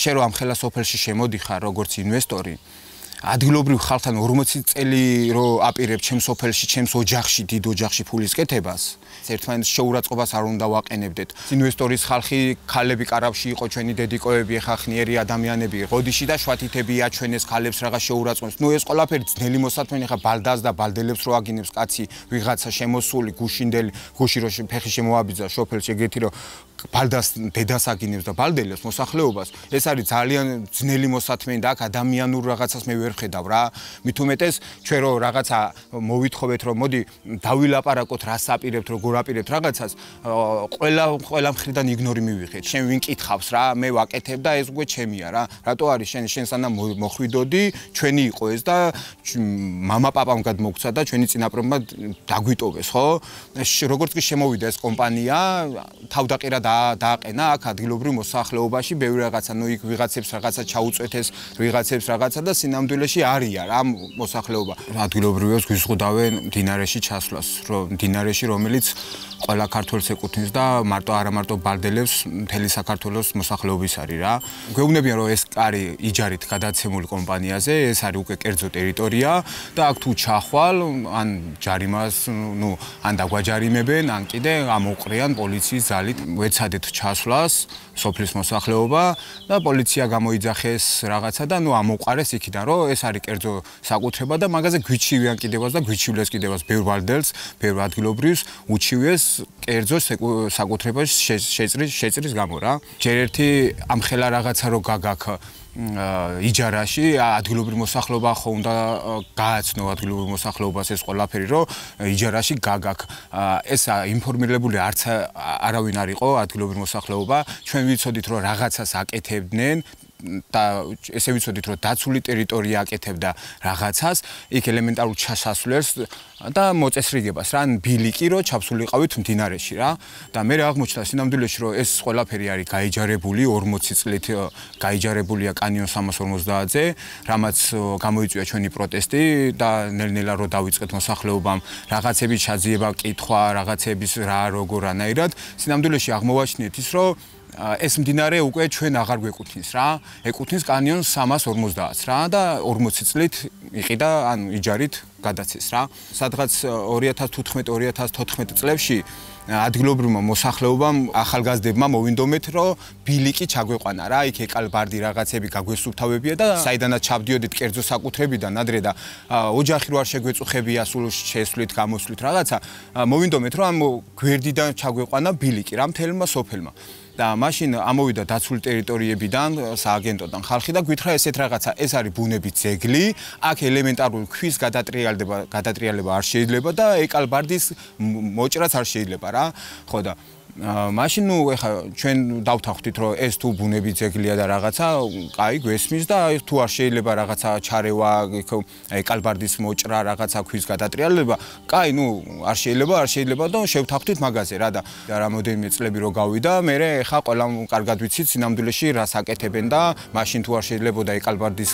შენ რომ ამ ხელა სოფელში შემოდიხარ როგორც ინვესტორი ადგილობრივ ხალხთან 40 წელი რო აპირებ ჩემს სოფელში, ჩემს ოჯახში, დიდ ოჯახში ფულის კეთებას, ერთმანეთს შეურაცხყოფას არ უნდა ვაყენებდეთ. ინვესტორის ხალხი, ქალები კარავში იყო ჩვენი დედიკოები, ხა ხნიერი ადამიანები, ღოდიში და შვათითები აჩვენეს ქალებს რაღაც შეურაცხყოფს. ნუ ეს ყველაფერი ძნელი მოსათმენი ხა ბალდას და ბალდელებს რო აგინებს კაცი, ვიღაცა შემოსული, გუშინდელი, გუში რო ფეხი შემოაბიძა შოფელში ეგეთი რო ბალდას დედას აგინებს და ბალდელებს მოსახლეობას. ეს არის ძალიან ძნელი მოსათმენი და აქ ადამიანურ რაღაცას მე ვერ ხედავ რა. მით უმეტეს ჩვენ რო რაღაცა მოვითხოვეთ რომ მოდი დავილაპარაკოთ რას აპირებთ როგორ აპირებთ რაღაცას ყველა მხრიდან იგნორი მივიღეთ. შენ ვინ კითხავს რა მე ვაკეთებ და ეს უკვე ჩემია რა. რატო არის შენ სანამ მოხვიდოდი ჩვენი იყო ეს და მამა პაპამ გადმოგცა და ჩვენი წინაპრებმა დაგვიტოვეს ხო? როგორც კი შემოვიდა ეს კომპანია თავდაყირა დააყენა აქ ადგილობრივ მოსახლეობაში ბევრი რაღაცა ნუ იქ ვიღაცებს რაღაცა ჩაუწვეთეს ვიღაცებს რაღაცა და სინამდვილეში არიან რა მოსახლეობა. ადგილობრივებს გვიზღუდავენ მდინარეში ჩასვლას, რომ მდინარეში რომელიც ყველა ქართველს ეკუთვნის და არა მარტო ბალდელებს მთელი საქართველოს მოსახლეობის არის რა. გვეუბნებიან რომ ეს არის იჯარით გადაცემული კომპანიაზე, ეს არის უკვე კერძო ტერიტორია და აქ თუ ჩახვალ ან ჯარიმას ნუ ან დაგვაჯარიმებენ, ან კიდე ამოყრიან პოლიციის ძალით ვეცადეთ ჩასვლას სოფლის მოსახლეობა და პოლიცია გამოიძახეს რაღაცა და ნუ ამოყარეს იქიდან რომ ეს არის კერძო საკუთრება და მაგაზე გვიჩივიან კიდევაც და გვიჩივლეს კიდევაც ბევრ ბალდელს, ბევრ ადგილობრივს უჩივეს კერძო საკუთრებას შეწრის გამო რა. ჯერ ერთი ამ ხელა რაღაცა რო გაგაქ იჯარაში ადგილობრივ მოსახლეობა ხო უნდა გააცნო ადგილობრივ მოსახლეობას ეს ყველაფერი რომ იჯარაში გაგაქ ეს ინფორმირებული არც არავინ არ იყო ადგილობრივ მოსახლეობა ჩვენ ვიცოდით რომ რაღაცას აკეთებდნენ და ესე ვიცოდით რომ დაცული ტერიტორია აკეთებდა რაღაცას იქ ელემენტარულ ჩასასვლელს და მოწესრიგებას რა ბილიკი რომ ჩაფსულიყავით მდინარეში რა და მე აღმოჩნდა სინამდვილეში რომ ეს ყველაფერი არის გაიჯარებული 40 წლით გაიჯარებულია კანიონ 350-ზე რამაც გამოიწვია ჩვენი პროტესტი და ნელ-ნელა რომ დავიწყეთ მოსახლეობამ რაღაცები ჩაძიება კითხვა რაღაცების რა როგორ ანაირად სინამდვილეში აღმოვაჩინეთ ის რომ ეს მდინარე უკვე ჩვენ აღარ გვეკუთვნის რა ეკუთვნის კანიონ 350-ს რა და 40 წლით იყიდა ანუ იჯარით გადაცეს რა სადღაც 2015-2014 წლებში ადგილობრივმა მოსახლეობამ ახალგაზრდებმა მოვინდომეთ რომ ბილიკი ჩაგვეყვანა რა იქ ეკალბარდი რაღაცები გაგვესუფთავებია და საიდანაც ჩავდიოდით კერძო საკუთრებიდან ადრე და ოჯახი რო არ შეგვეწუხებია სულ შესვლით გამოსვლით რაღაცა მოვინდომეთ რომ ამ გვერდიდან ჩაგვეყვანა ბილიკი რა მთელმა სოფელმა და მაშინ ამოვიდა დაცული ტერიტორიებიდან სააგენტოდან ხალხი და გვითხრა ესეთ რაღაცა ეს არის ბუნების ძეგლი აქ ელემენტარული ქვის გადატრიალება არ შეიძლება და ეკალბარდის მოჭრაც არ შეიძლება რა ხო და მაშინ ნუ ეხა ჩვენ დავთანხმდით რომ ეს თუ ბუნების ძეგლია და რაღაცა კაი გვესმის და თუ არ შეიძლება რაღაცა ჩარევა ეკალბარდის მოჭრა რაღაცა ქვის გადატრიალება კაი ნუ არ შეიძლება და შევთანხმდით მაგაზე რა და რამოდენიმე წლები რო გავიდა მე ეხა ყველამ კარგად ვიცით სინამდვილეში რას აკეთებენ და მაშინ თუ არ შეიძლებოდა ეკალბარდის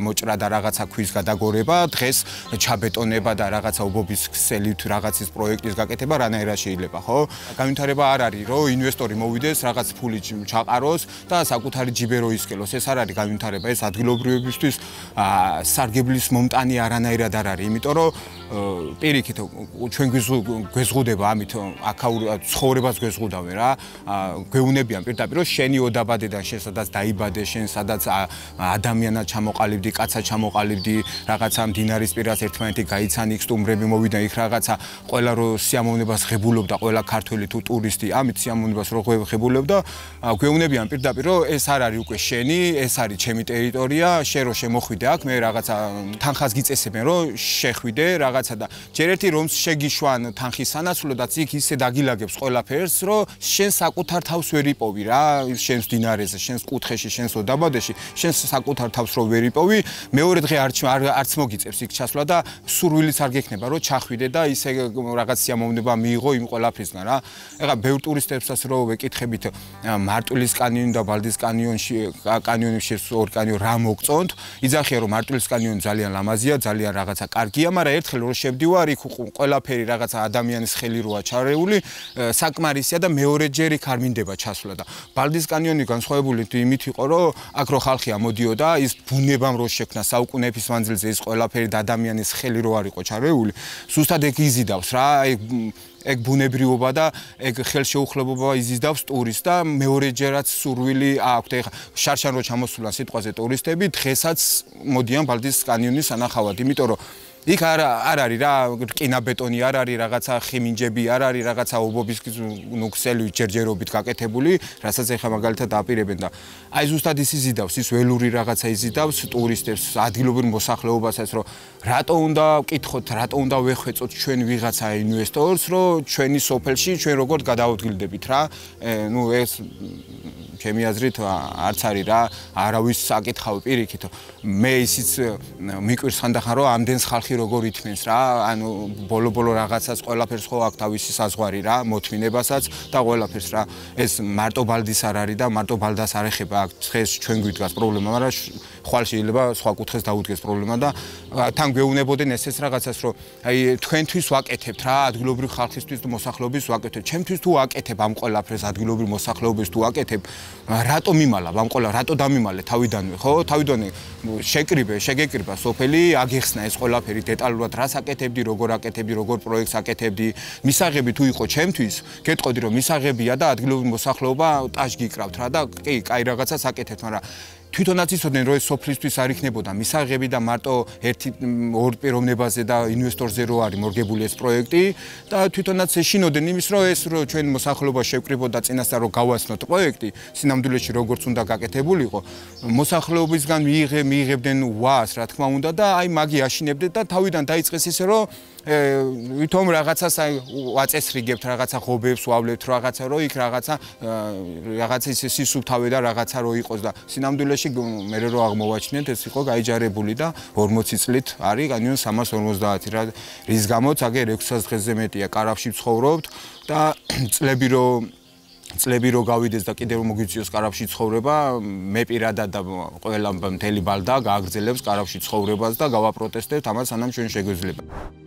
მოჭრა და რაღაცა ქვის გადაგორება დღეს ჩაბეტონება და რაღაცა ობობის ქსელით რაღაცის პროექტის გაკეთება რანაირად შეიძლება ხო განვითარება არ არის რომ ინვესტორი მოვიდეს რაღაც ფული ჩაყაროს და საკუთარი ჯიბე რო ისკელოს ეს არ არის განვითარება ეს ადგილობრივებისთვის სარგებლის მომტანი არანაირად არ არის იმიტომ რომ პირიქით ჩვენ გვეზღუდება ამით აქაურ ცხოვრებას გვეზღუდავენ რა გვეუნებიან პირდაპირ რომ შენი ოდაბადედან შენ სადაც დაიბადე შენ სადაც ადამიანად ჩამოყალიბდი კაცად ჩამოყალიბდი რაღაცა მდინარის პირას ერთმანეთი გაიცანი სტუმრები მოვიდა იქ რაღაცა ყველა რო სიამოვნებას ღებულობდა ყველა ქართველი თუ ტურისტი ამით სიამოვნებას რო ღებულობდა გვეუნებიან პირდაპირ რომ ეს არ არის უკვე შენი ეს არის ჩემი ტერიტორია შენ რო შემოხვიდე აქ მე რაღაცა თანხას გიწესებენ რომ შეხვიდე რაღაცა და ჯერ ერთი რომ შეგიშვან თანხის სანაცვლოდაც იქ ისე დაგილაგებს ყველაფერს რომ შენ საკუთარ თავს ვერ იპოვი რა შენს დინარეზე შენს კუთხეში შენს ოდაბადეში შენს საკუთარ თავს რო ვერ იპოვი მეორე დღე არც მოგიწევს იქ ჩასვლა და სურვილიც არ გექნება რომ ჩახვიდე და ისე რაღაც სიამოვნება მიიღო იმ ყველაფრისგან რა ეხლა ბევრ ტურისტებსაც რო ვეკითხებით მარტვილის კანიონი და ბალდის კანიონში ორ კანიონი რა მოგწონთ იძახიან რომ მარტვილის კანიონი ძალიან ლამაზია ძალიან რაღაცა კარგია მაგრამ ერთხელ რო შევდივარ, იქ ყველაფერი რაღაცა ადამიანის ხელი როა ჩარეული, საკმარისია და მეორეჯერ იქ არ მინდება ჩასვლა და ბალდის კანიონი განსხვავებული იმით იყო, რომ აქ რო ხალხი ამოდიოდა, ის ბუნებამ რო შექმნა საუკუნეების მანძილზე ის ყველაფერი და ადამიანის ხელი რო არ იყო ჩარეული, ზუსტად ეგ იზიდავს რა, ეგ ბუნებრიობა და ეგ ხელშეუხლებობა იზიდავს ტურისტს და მეორეჯერაც სურვილი აქვს. ეხლა შარშან რო ჩამოსულან სიტყვაზე ტურისტები, დღესაც მოდიან ბალდის კანიონის სანახავად, იმიტომ რომ იქ არ არის რა რკინა-ბეტონი, არ არის რაღაცა ხიმინჯები, არ არის რაღაცა ობობის ქსელი ჯერჯერობით გაკეთებული, რასაც ეხლა მაგალითად აპირებენ და აი ზუსტად ის იზიდავს, ის ველური რაღაცა იზიდავს ტურისტებს, ადგილობრივ მოსახლეობასაც, რომ რატო უნდა ვკითხოთ, რატო უნდა ვეხვეწოთ ჩვენ ვიღაცა ინვესტორს, რომ ჩვენი სოფელში ჩვენ როგორ გადავადგილდებით რა. ნუ ეს ჩემი აზრით არც არის რა, არავის საკითხავი პირიქით. მე ისიც მიკვირს ხანდახან რომ ამდენს ხალხი როგორ ითმენს რა, ანუ ბოლო-ბოლო რაღაცას ყველაფერს ხო აქვს თავისი საზღვარი რა, მოთმინებასაც და ყველაფერს რა. ეს მარტო ბალდის არ არის და მარტო ბალდას არ ეხება აქ დღეს ჩვენ გვიდგას პრობლემა, მაგრამ ხვალ შეიძლება სხვა კუთხეს დაუდგეს პრობლემა და თან გვეუბნებოდნენ ესეც რაღაცას, რომ აი თქვენთვის ვაკეთებთ რა, ადგილობრივ ხალხისთვის და მოსახლეობის ვაკეთებთ. ჩემთვის თუ ვაკეთებ ამ ყველაფერს ადგილობრივ მოსახლეობის თუ ვაკეთებ, რატო მიმალავ ამ ყველა, რატო დამიმალე თავიდანვე, ხო? თავიდანვე შეგეკრიბა სოფელი, აგეხსნა ეს ყველაფერი დეტალურად რას აკეთებდი, როგორ აკეთებდი, როგორ პროექტს აკეთებდი. მისაღები თუ იყო ჩემთვის, გეტყოდი რომ მისაღებია და ადგილობრივ მოსახლეობა ტაშ გიკრავთ რა და კი, კაი რაღაცას აკეთებთ, მაგრამ თვითონაც იცოდნენ რომ ეს სოფლისთვის არ იქნებოდა მისაღები და მარტო ორ პიროვნებაზე და ინვესტორზე რო არის მორგებული ეს პროექტი და თვითონაც ეშინოდნენ იმის რომ ეს რო ჩვენ მოსახლეობა შევკრიბოთ და წინასწარ რო გავაცნოთ პროექტი სინამდვილეში როგორც უნდა გაკეთებულიყო მოსახლეობისგან მიიღებდნენ ვას რა თქმა უნდა და აი მაგი აშინებდნენ და თავიდან დაიწყეს ისე რომ ვითომ რაღაცას ვაწესრიგებთ რაღაცა ღობებს ვავლებთ რაღაცა რო იქ რაღაცა ისე სისუფთავე და რაღაცა რო იყოს და სინამდვილეში მე რო აღმოვაჩინეთ ეს იყო გაიჯარებული და 40 წლით არის კანიონ 350 რა რის გამოც აგერ 600 დღეზე მეტია კარავში ცხოვრობთ და წლები რო გავიდეს და კიდევ მოგიწიოს კარავში ცხოვრება მე პირადად და ყველა მთელი ბალდა გააგრძელებს კარავში ცხოვრებას და გავაპროტესტებთ ამას სანამ ჩვენ შეგვეძლება